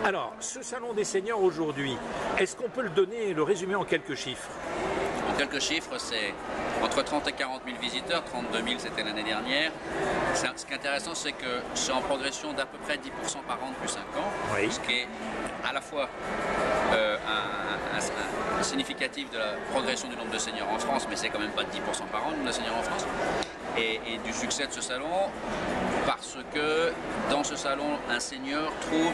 Alors, ce salon des seniors aujourd'hui, est-ce qu'on peut le donner, le résumer en quelques chiffres? En quelques chiffres, c'est entre 30 et 40 000 visiteurs, 32 000 c'était l'année dernière. Ce qui est intéressant, c'est que c'est en progression d'à peu près 10% par an depuis 5 ans, oui. Ce qui est à la fois un significatif de la progression du nombre de seniors en France, mais c'est quand même pas 10% par an le nombre de seniors en France, et du succès de ce salon, parce que dans ce salon, un senior trouve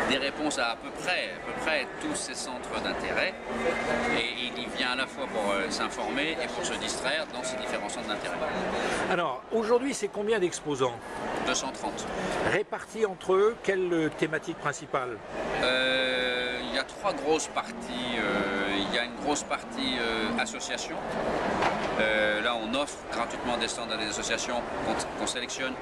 des réponses à peu près tous ces centres d'intérêt, et il y vient à la fois pour s'informer et pour se distraire dans ces différents centres d'intérêt. Alors, aujourd'hui, c'est combien d'exposants? 230. Répartis entre eux, quelle thématique principale? Il y a 3 grosses parties. Il y a une grosse partie association. Là, on offre gratuitement des stands à des associations qu'on sélectionne,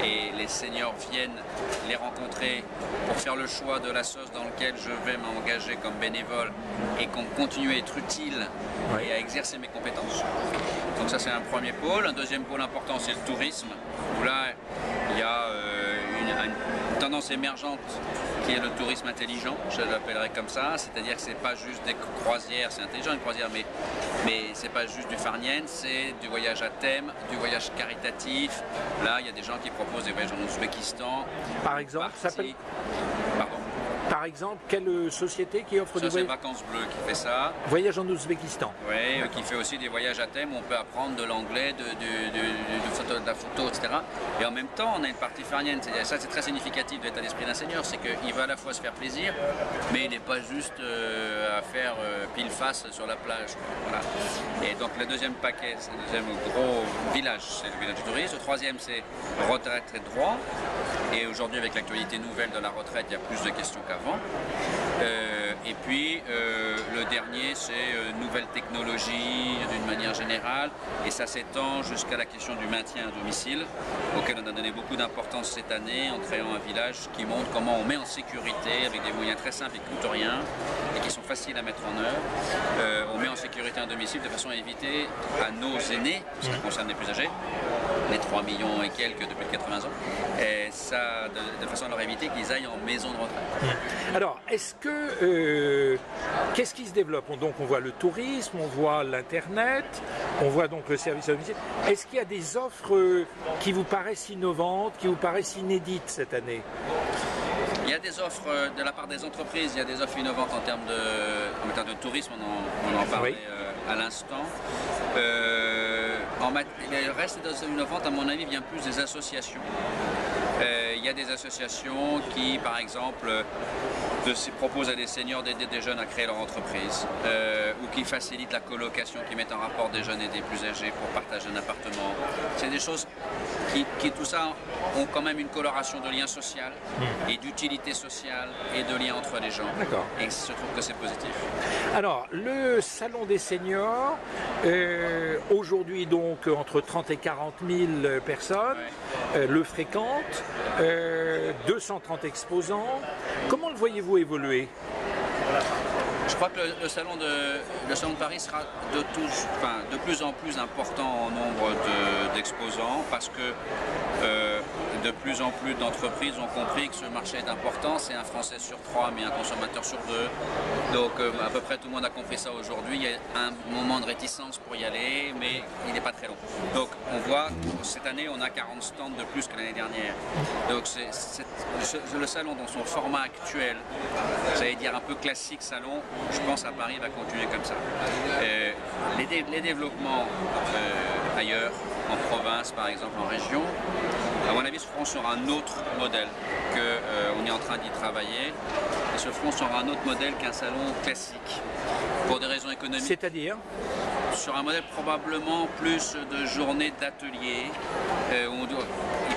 et les seniors viennent les rencontrer pour faire le choix de la sauce dans laquelle je vais m'engager comme bénévole et qu'on continue à être utile et à exercer mes compétences. Donc ça, c'est un premier pôle. Un deuxième pôle important, c'est le tourisme, où là, il y a une tendance émergente qui est le tourisme intelligent, je l'appellerais comme ça, c'est-à-dire que c'est pas juste des croisières, c'est intelligent une croisière, mais c'est pas juste du farniente, c'est du voyage à thème, du voyage caritatif. Là, il y a des gens qui proposent des voyages en Ouzbékistan. Par exemple, Pardon. Par exemple, quelle société qui offre des voyages? voyages? C'est Vacances Bleues qui fait ça. Voyage en Ouzbékistan. Oui, qui fait aussi des voyages à thème où on peut apprendre de l'anglais, de la photo, etc. Et en même temps, on a une partie farniente. Ça, c'est très significatif de l'état d'esprit d'un senior, c'est qu'il va à la fois se faire plaisir, mais il n'est pas juste à faire pile face sur la plage. Voilà. Et donc, le deuxième paquet, c'est le deuxième gros village, c'est le village du tourisme. Le troisième, c'est retraite et droit. Et aujourd'hui, avec l'actualité nouvelle de la retraite, il y a plus de questions qu'avant. Et puis, le dernier, c'est nouvelles technologies d'une manière générale. Et ça s'étend jusqu'à la question du maintien à domicile, auquel on a donné beaucoup d'importance cette année en créant un village qui montre comment on met en sécurité, avec des moyens très simples et qui ne coûtent rien, et qui sont faciles à mettre en œuvre. On met en sécurité un domicile de façon à éviter à nos aînés, parce que ça concerne les plus âgés, les 3 millions et quelques depuis 80 ans, et ça de façon à leur éviter qu'ils aillent en maison de retraite. Alors, est-ce que qu'est-ce qui se développe? Donc on voit le tourisme, on voit l'internet, on voit donc le service à domicile. Est-ce qu'il y a des offres qui vous paraissent innovantes, qui vous paraissent inédites cette année? Il y a des offres de la part des entreprises, il y a des offres innovantes en termes de tourisme, on en parlait à l'instant. Le reste des offres innovantes, à mon avis, vient plus des associations. Il y a des associations qui, par exemple, proposent à des seniors d'aider des jeunes à créer leur entreprise, ou qui facilitent la colocation, qui mettent en rapport des jeunes et des plus âgés pour partager un appartement. C'est des choses qui, tout ça, ont quand même une coloration de lien social et d'utilité sociale et de lien entre les gens. Et je trouve que c'est positif. Alors, le salon des seniors, aujourd'hui donc entre 30 et 40 000 personnes le fréquentent, 230 exposants. Comment le voyez-vous évoluer? Je crois que le salon de Paris sera de plus en plus important en nombre d'exposants, parce que de plus en plus d'entreprises ont compris que ce marché est important. C'est un Français sur 3, mais un consommateur sur 2. Donc à peu près tout le monde a compris ça aujourd'hui. Il y a un moment de réticence pour y aller, mais il n'est pas très long. Donc on voit, cette année, on a 40 stands de plus que l'année dernière. Donc le salon dans son format actuel, j'allais dire un peu classique salon, je pense à Paris va continuer comme ça. Les développements ailleurs, en province par exemple, en région, à mon avis se feront sur un autre modèle, on est en train d'y travailler, et se feront sur un autre modèle qu'un salon classique, pour des raisons économiques. C'est-à-dire? Sur un modèle probablement plus de journées d'atelier,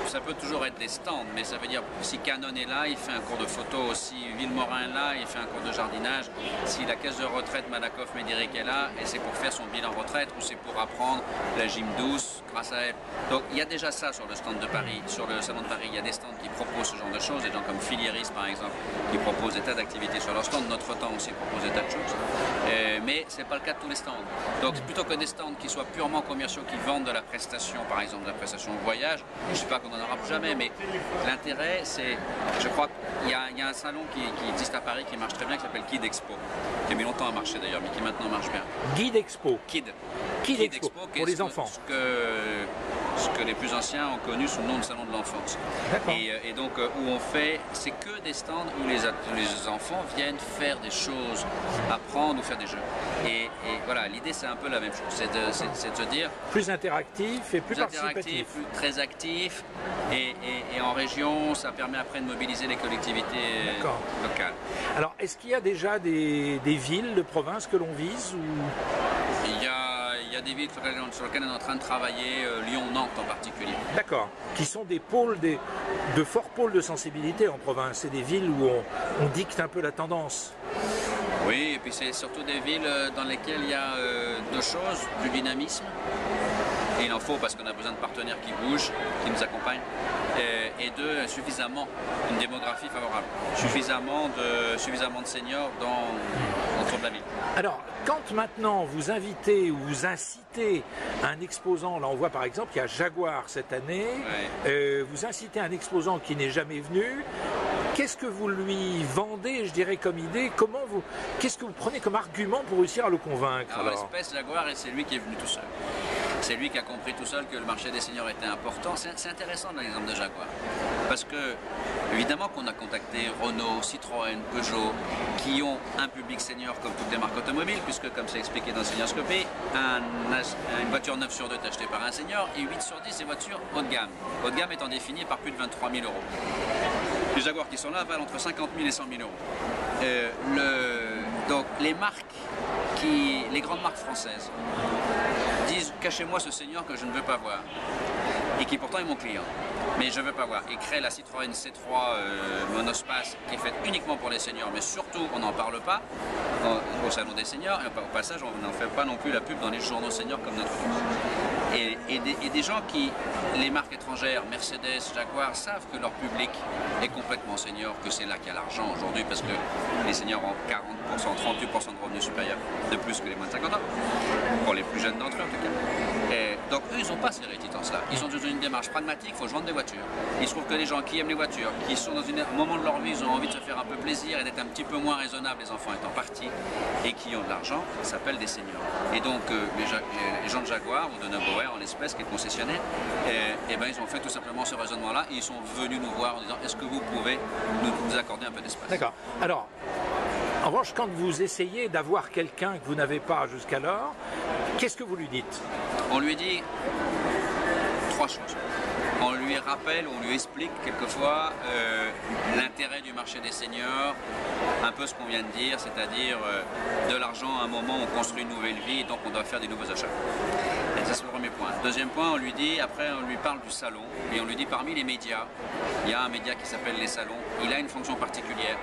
ça peut toujours être des stands, mais ça veut dire si Canon est là, il fait un cours de photo, si Villemorin est là, il fait un cours de jardinage, si la caisse de retraite Malakoff-Médéric est là, et c'est pour faire son bilan retraite, ou c'est pour apprendre la gym douce grâce à elle. Donc il y a déjà ça sur le stand de Paris, sur le salon de Paris, il y a des stands qui proposent ce genre de choses, des gens comme Filieris par exemple, qui proposent des tas d'activités sur leur stand. Notre Temps aussi propose des tas de choses, mais c'est pas le cas de tous les stands. Donc plutôt que des stands qui soient purement commerciaux, qui vendent de la prestation, par exemple de la prestation de voyage. Je ne sais pas qu'on n'en aura jamais, mais l'intérêt, c'est, je crois qu'il y a un salon qui existe à Paris qui marche très bien, qui s'appelle Kid Expo, qui a mis longtemps à marcher d'ailleurs, mais qui maintenant marche bien. Guide Expo. Kid Expo, pour les enfants. Ce que les plus anciens ont connu sous le nom de salon de l'enfance. Et donc où on fait, c'est que des stands où les enfants viennent faire des choses, apprendre ou faire des jeux. Et voilà, l'idée c'est un peu la même chose, c'est de se dire... Plus interactif et plus participatif. Très actif, et en région, ça permet après de mobiliser les collectivités locales. Alors, est-ce qu'il y a déjà des villes de province que l'on vise ou... Il y a des villes sur lesquelles on est en train de travailler, Lyon, Nantes en particulier. D'accord, qui sont des pôles, de forts pôles de sensibilité en province. C'est des villes où on dicte un peu la tendance. Oui, et puis c'est surtout des villes dans lesquelles il y a deux choses, du dynamisme, et il en faut parce qu'on a besoin de partenaires qui bougent, qui nous accompagnent, et deux, suffisamment, une démographie favorable, suffisamment de seniors autour de la ville. Alors, quand maintenant vous invitez ou vous incitez un exposant, là on voit par exemple qu'il y a Jaguar cette année, vous incitez un exposant qui n'est jamais venu, qu'est-ce que vous lui vendez, je dirais, comme idée? Qu'est-ce que vous prenez comme argument pour réussir à le convaincre? Alors, l'espèce Jaguar, et c'est lui qui est venu tout seul. C'est lui qui a compris tout seul que le marché des seniors était important. C'est intéressant dans l'exemple de Jaguar. Parce que, évidemment qu'on a contacté Renault, Citroën, Peugeot, qui ont un public senior comme toutes les marques automobiles, puisque, comme c'est expliqué dans Seniorscopie, une voiture 9 sur 2 est achetée par un senior et 8 sur 10 c'est voitures haut de gamme. Haut de gamme étant définie par plus de 23 000 €. Les Jaguars qui sont là valent entre 50 000 et 100 000 €. Donc les marques, les grandes marques françaises, disent « Cachez-moi ce senior que je ne veux pas voir ». Et qui pourtant est mon client. Mais je ne veux pas voir. Ils créent la Citroën C3 monospace qui est faite uniquement pour les seniors, mais surtout on n'en parle pas au salon des seniors, et au passage on n'en fait pas non plus la pub dans les journaux seniors comme notre chose. Et des gens qui, les marques étrangères, Mercedes, Jaguar, savent que leur public est complètement senior, que c'est là qu'il y a l'argent aujourd'hui, parce que les seniors ont 40%, 38% de revenus supérieurs de plus que les moins de 50 ans, pour les plus jeunes d'entre eux en tout cas. Et donc eux, ils n'ont pas ces réticences-là. Ils sont dans une démarche pragmatique, il faut vendre des voitures. Il se trouve que les gens qui aiment les voitures, qui sont dans un moment de leur vie, ils ont envie de se faire un peu plaisir et d'être un petit peu moins raisonnables, les enfants étant partis, et qui ont de l'argent, s'appellent des seniors. Et donc les gens de Jaguar ou de Neubauer en l'espèce, qui est concessionnaire, ben, ils ont fait tout simplement ce raisonnement-là et ils sont venus nous voir en disant est-ce que vous pouvez nous accorder un peu d'espace. D'accord. Alors, en revanche, quand vous essayez d'avoir quelqu'un que vous n'avez pas jusqu'alors, qu'est-ce que vous lui dites? On lui dit 3 choses. On lui rappelle, on lui explique quelquefois l'intérêt du marché des seniors, un peu ce qu'on vient de dire, c'est-à-dire de l'argent à un moment où on construit une nouvelle vie et donc on doit faire des nouveaux achats. Et ça c'est le premier point. Deuxième point, on lui dit, après on lui parle du salon et on lui dit parmi les médias, il y a un média qui s'appelle les salons, il a une fonction particulière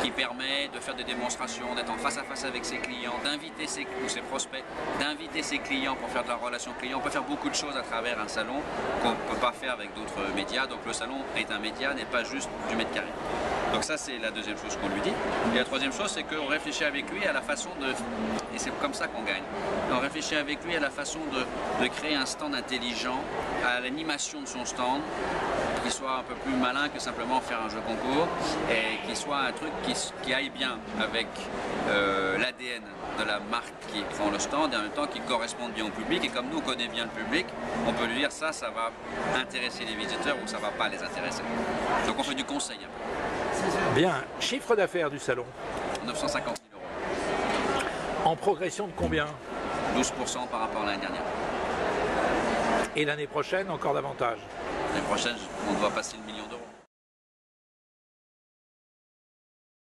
qui permet de faire des démonstrations, d'être en face à face avec ses clients, d'inviter ses prospects, d'inviter ses clients pour faire de la relation client. On peut faire beaucoup de choses à travers un salon qu'on ne peut pas faire avec d'autres médias. Donc le salon est un média, n'est pas juste du mètre carré. Donc ça c'est la deuxième chose qu'on lui dit. Et la troisième chose c'est qu'on réfléchit avec lui à la façon de, et c'est comme ça qu'on gagne, on réfléchit avec lui à la façon de créer un stand intelligent, à l'animation de son stand, qui soit un peu plus malin que simplement faire un jeu concours, et qui soit un truc qui aille bien avec l'ADN de la marque qui prend le stand et en même temps qui corresponde bien au public. Et comme nous on connaît bien le public, on peut lui dire ça va intéresser les visiteurs ou ça va pas les intéresser. Donc on fait du conseil un peu. Bien, chiffre d'affaires du salon 950 000 €. En progression de combien? 12% par rapport à l'année dernière. Et l'année prochaine, encore davantage? L'année prochaine, on doit passer le 1 million d'euros.